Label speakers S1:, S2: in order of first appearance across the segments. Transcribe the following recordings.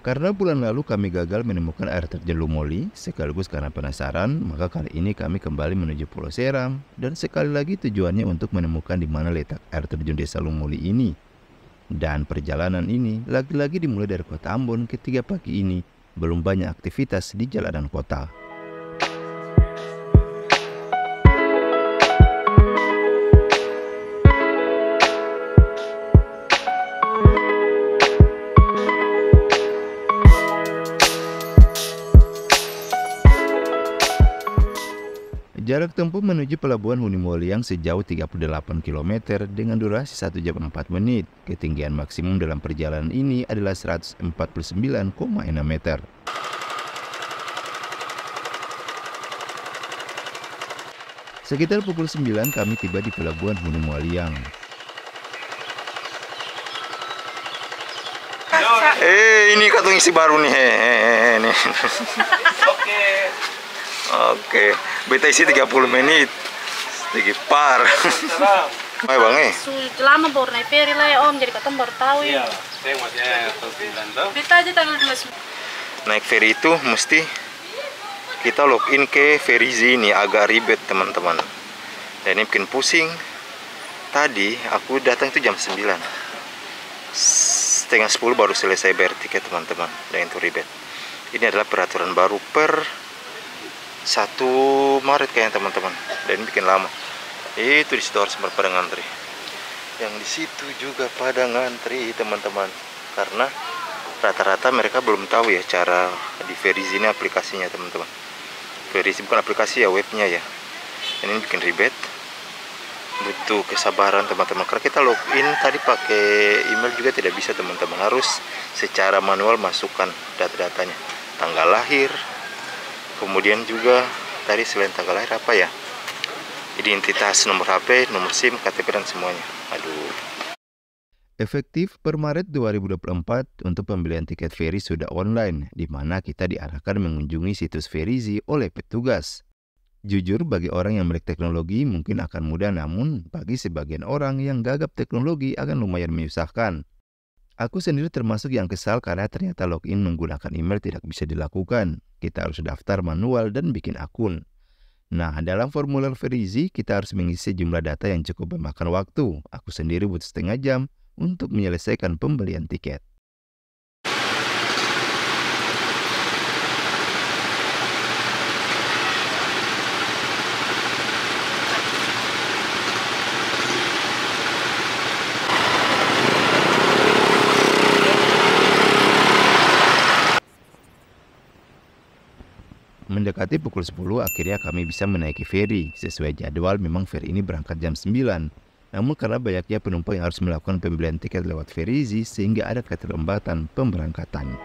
S1: Karena bulan lalu kami gagal menemukan air terjun Lumoli, sekaligus karena penasaran, maka kali ini kami kembali menuju Pulau Seram. Dan sekali lagi tujuannya untuk menemukan di mana letak air terjun desa Lumoli ini. Dan perjalanan ini lagi-lagi dimulai dari kota Ambon ketika pagi ini belum banyak aktivitas di jalanan kota. Jarak tempuh menuju pelabuhan Hunimoliang sejauh 38 km dengan durasi 1 jam 4 menit. Ketinggian maksimum dalam perjalanan ini adalah 149,6 meter. Sekitar pukul 9 kami tiba di pelabuhan Hunimoliang. Ini katong isi baru nih. Nih. Oke, beta isi 30 menit. Sedikit par. Hai Bang
S2: lama baru naik ferry lah ya Om, jadi katong baru tahu ya.
S3: Iya, saya masih tahu 9 tahun.
S2: Beta aja tanggal 12.
S1: Naik ferry itu mesti kita login ke Ferry ini, agak ribet teman-teman. Dan ini bikin pusing. Tadi aku datang itu jam 9. Setengah 10 baru selesai bayar tiket teman-teman. Dan itu ribet. Ini adalah peraturan baru per 1 Maret kayaknya teman-teman, dan ini bikin lama. Itu di situ harus pada ngantri. Yang di situ juga pada ngantri teman-teman, karena rata-rata mereka belum tahu ya cara di Ferry ini aplikasinya teman-teman. Ferry bukan aplikasi ya, webnya ya. Dan ini bikin ribet. Butuh kesabaran teman-teman, karena kita login tadi pakai email juga tidak bisa teman-teman, harus secara manual masukkan data-datanya, tanggal lahir. Kemudian juga tadi selain tanggal lahir apa ya? Identitas, nomor HP, nomor SIM, KTP dan semuanya. Aduh. Efektif per Maret 2024 untuk pembelian tiket ferry sudah online, di mana kita diarahkan mengunjungi situs Ferry oleh petugas. Jujur bagi orang yang melek teknologi mungkin akan mudah, namun bagi sebagian orang yang gagap teknologi akan lumayan menyusahkan. Aku sendiri termasuk yang kesal karena ternyata login menggunakan email tidak bisa dilakukan. Kita harus daftar manual dan bikin akun. Nah, dalam formulir Ferry kita harus mengisi jumlah data yang cukup memakan waktu. Aku sendiri butuh setengah jam untuk menyelesaikan pembelian tiket. Mendekati pukul 10 akhirnya kami bisa menaiki ferry. Sesuai jadwal memang ferry ini berangkat jam 9. Namun karena banyaknya penumpang yang harus melakukan pembelian tiket lewat Ferry sehingga ada keterlambatan pemberangkatan.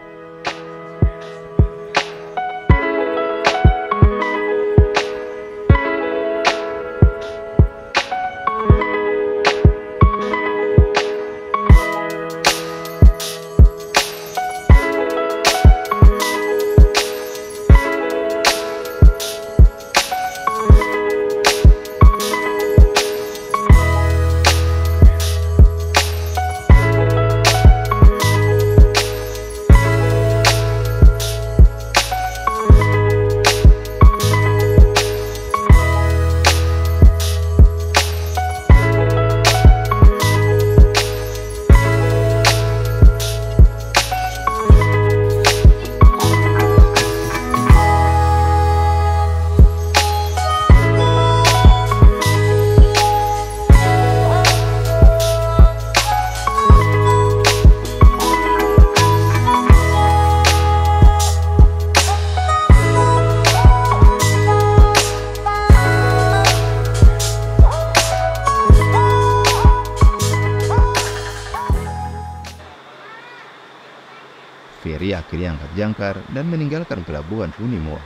S1: Ferry akhirnya angkat jangkar dan meninggalkan pelabuhan Hunimoa.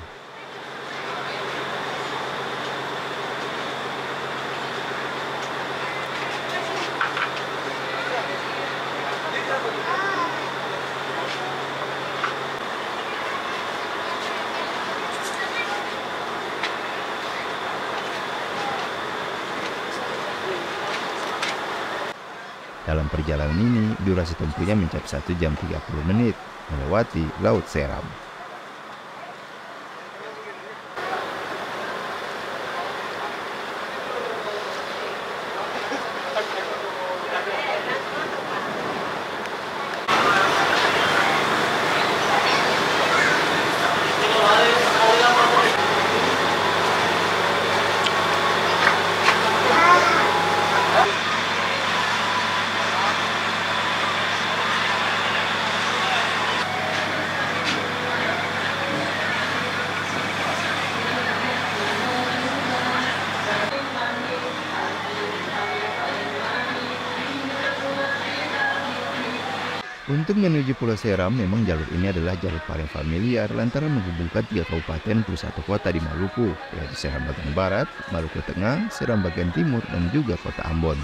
S1: Dalam perjalanan ini, durasi tempuhnya mencapai 1 jam 30 menit.
S4: melewati Laut Seram. Untuk menuju Pulau Seram, memang jalur ini adalah jalur paling familiar lantaran menghubungkan 3 kabupaten plus 1 kota di Maluku, yaitu Seram bagian barat, Maluku Tengah, Seram bagian timur, dan juga kota Ambon.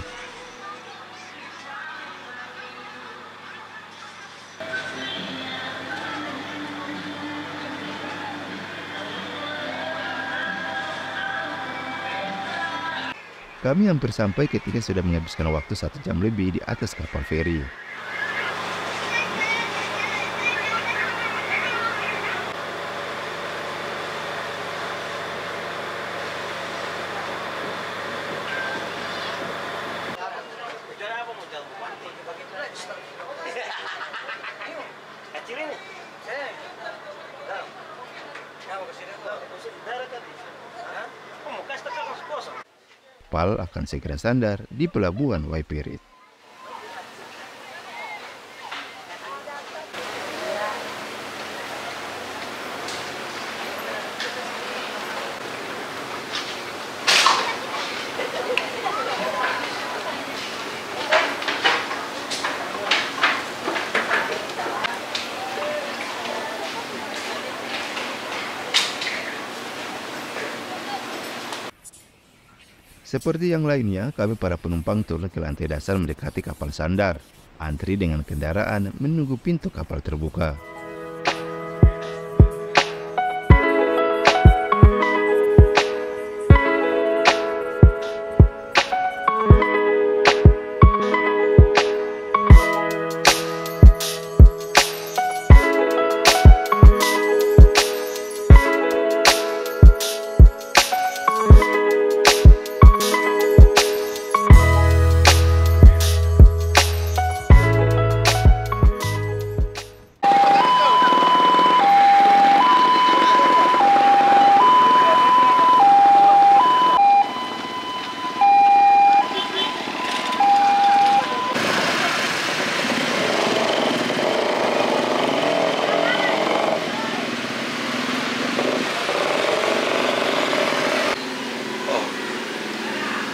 S4: Kami hampir sampai ketika sudah menghabiskan waktu 1 jam lebih di atas kapal feri. Kapal akan segera sandar di pelabuhan Waipirit. Seperti yang lainnya, kami para penumpang turun ke lantai dasar mendekati kapal sandar. Antri dengan kendaraan menunggu pintu kapal terbuka.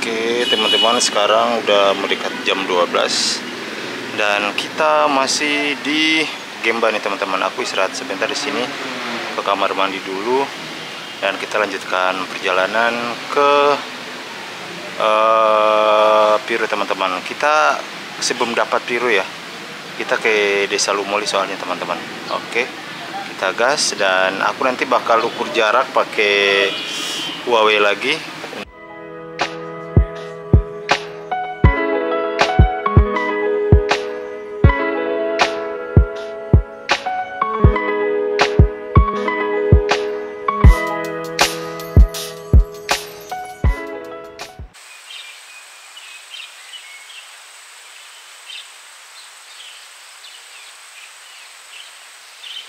S1: Oke teman-teman, sekarang udah mendekat jam 12 dan kita masih di Gemba nih teman-teman. Aku istirahat sebentar di sini, ke kamar mandi dulu, dan kita lanjutkan perjalanan ke Piru teman-teman. Kita sebelum dapat Piru ya, kita ke Desa Lumoli soalnya teman-teman. Oke, kita gas dan aku nanti bakal ukur jarak pakai Huawei lagi.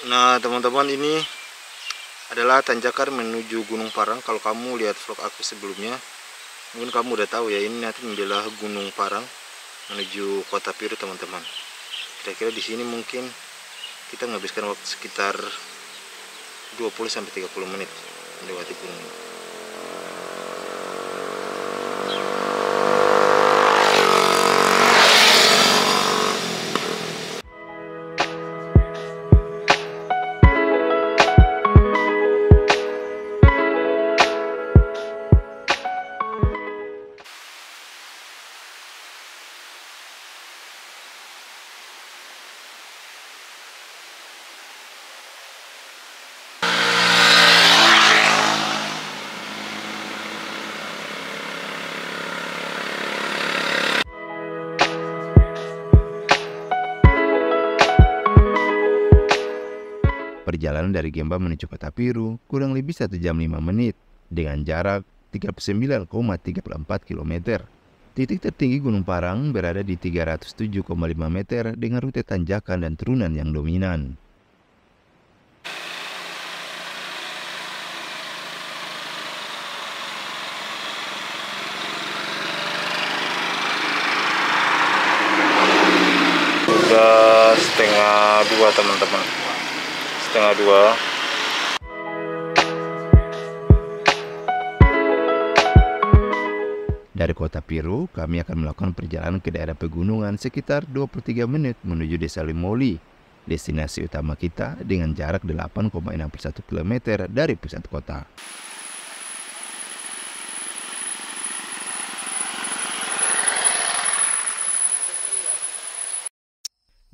S1: Nah teman-teman, ini adalah tanjakan menuju Gunung Parang. Kalau kamu lihat vlog aku sebelumnya, mungkin kamu udah tahu ya, ini nanti menjelang Gunung Parang menuju Kota Piru teman-teman. Kira-kira di sini mungkin kita menghabiskan waktu sekitar 20-30 menit melewati gunung.
S4: Perjalanan dari Gemba menuju Kota Piru kurang lebih 1 jam 5 menit dengan jarak 39,34 km. Titik tertinggi Gunung Parang berada di 307,5 meter dengan rute tanjakan dan turunan yang dominan.
S1: Sudah setengah 2 teman-teman, setengah 2.
S4: Dari Kota Piru, kami akan melakukan perjalanan ke daerah pegunungan sekitar 23 menit menuju Desa Limoli, destinasi utama kita dengan jarak 8,61 km dari pusat kota.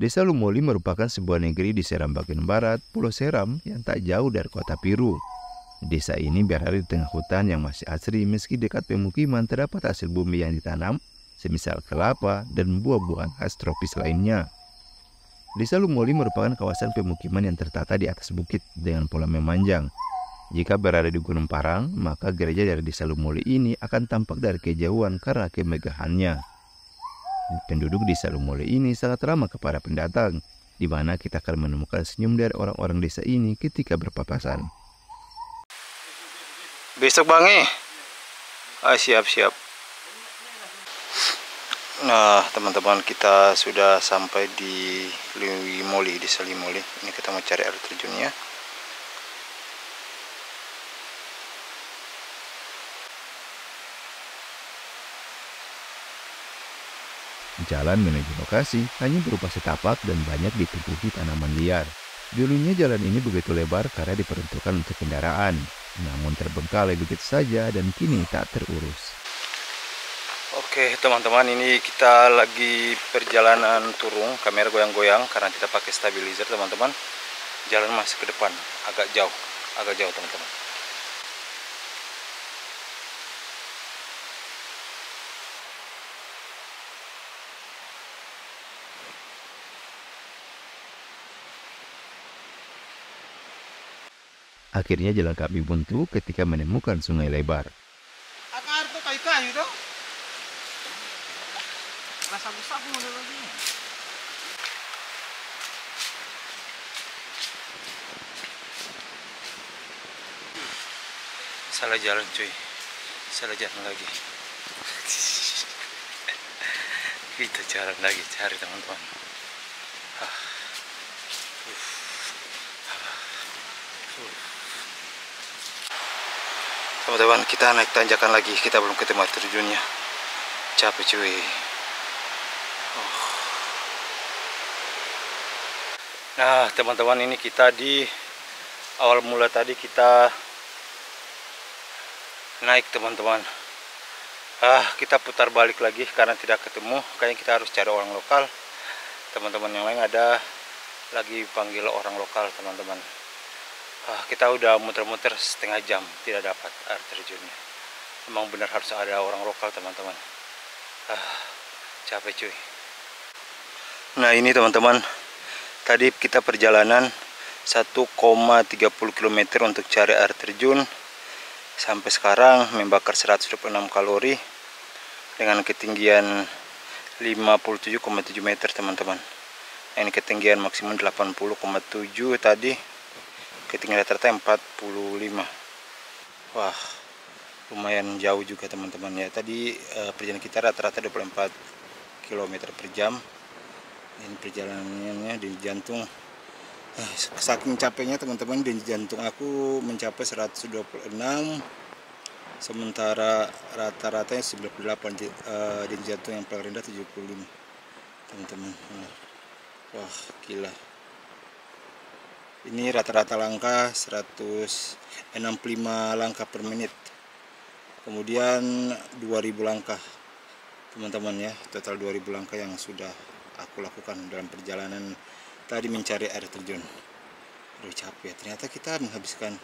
S4: Desa Lumoli merupakan sebuah negeri di Seram bagian barat, Pulau Seram yang tak jauh dari Kota Piru. Desa ini berada di tengah hutan yang masih asri meski dekat pemukiman terdapat hasil bumi yang ditanam, semisal kelapa dan buah-buahan khas tropis lainnya. Desa Lumoli merupakan kawasan pemukiman yang tertata di atas bukit dengan pola memanjang. Jika berada di Gunung Parang, maka gereja dari Desa Lumoli ini akan tampak dari kejauhan karena kemegahannya. Penduduk Desa Lumoli ini sangat ramah kepada pendatang, di mana kita akan menemukan senyum dari orang-orang desa ini ketika berpapasan.
S1: Besok Bang siap-siap. Nah teman-teman, kita sudah sampai di Limoli, Desa Limoli. Ini kita mau cari air terjunnya.
S4: Jalan menuju lokasi hanya berupa setapak dan banyak ditumpuki tanaman liar. Dulunya jalan ini begitu lebar karena diperuntukkan untuk kendaraan, namun terbengkalai begitu saja dan kini tak terurus.
S1: Oke teman-teman, ini kita lagi perjalanan turun, kamera goyang-goyang karena tidak pakai stabilizer teman-teman. Jalan masih ke depan, agak jauh teman-teman.
S4: Akhirnya jalan kami buntu ketika menemukan sungai lebar.
S3: Akar tuh kayu-kayu dong. Sabu-sabu ada lagi.
S1: Salah jalan cuy, salah jalan lagi. Kita jalan lagi, cari teman-teman. Teman-teman, kita naik tanjakan lagi, kita belum ketemu air terjunnya. Capek cuy. Nah teman-teman, ini kita di awal mula tadi kita naik teman-teman. Kita putar balik lagi karena tidak ketemu. Kayaknya kita harus cari orang lokal. Teman-teman yang lain ada lagi panggil orang lokal teman-teman. Kita udah muter-muter setengah jam tidak dapat air terjunnya. Emang benar harus ada orang lokal teman-teman. Capek cuy. Nah ini teman-teman, tadi kita perjalanan 1,30 km untuk cari air terjun. Sampai sekarang membakar 126 kalori dengan ketinggian 57,7 meter teman-teman. Ini ketinggian maksimum 80,7 tadi. Ketinggian rata-rata 45. Wah, lumayan jauh juga teman-teman ya. Tadi perjalanan kita rata-rata 24 km per jam. Ini perjalanannya di jantung. Saking capeknya teman-teman, di jantung aku mencapai 126. Sementara rata-ratanya 98. Di jantung yang paling rendah 75 teman-teman. Wah, gila. Ini rata-rata langkah 165 langkah per menit. Kemudian 2000 langkah teman-teman ya. Total 2000 langkah yang sudah aku lakukan dalam perjalanan tadi mencari air terjun. Aduh capek. Ternyata kita menghabiskan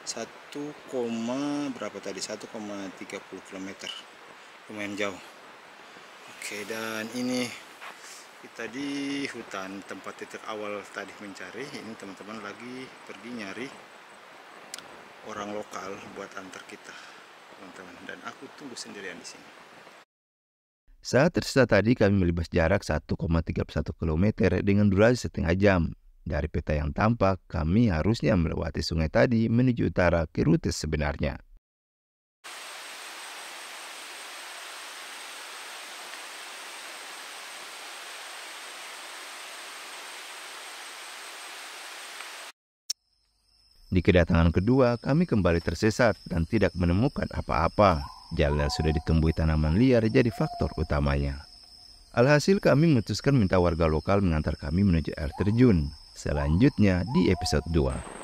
S1: 1,30 km. Lumayan jauh. Oke, dan ini Kita di hutan tempat titik awal tadi mencari. Ini teman-teman lagi pergi nyari orang lokal buat antar kita, teman-teman. Dan aku tunggu sendirian di sini.
S4: Saat tersisa tadi kami melibas jarak 1,31 km dengan durasi setengah jam. Dari peta yang tampak, kami harusnya melewati sungai tadi menuju utara ke rute sebenarnya. Di kedatangan kedua, kami kembali tersesat dan tidak menemukan apa-apa. Jalan sudah ditumbuhi tanaman liar jadi faktor utamanya. Alhasil kami memutuskan minta warga lokal mengantar kami menuju air terjun. Selanjutnya di episode 2.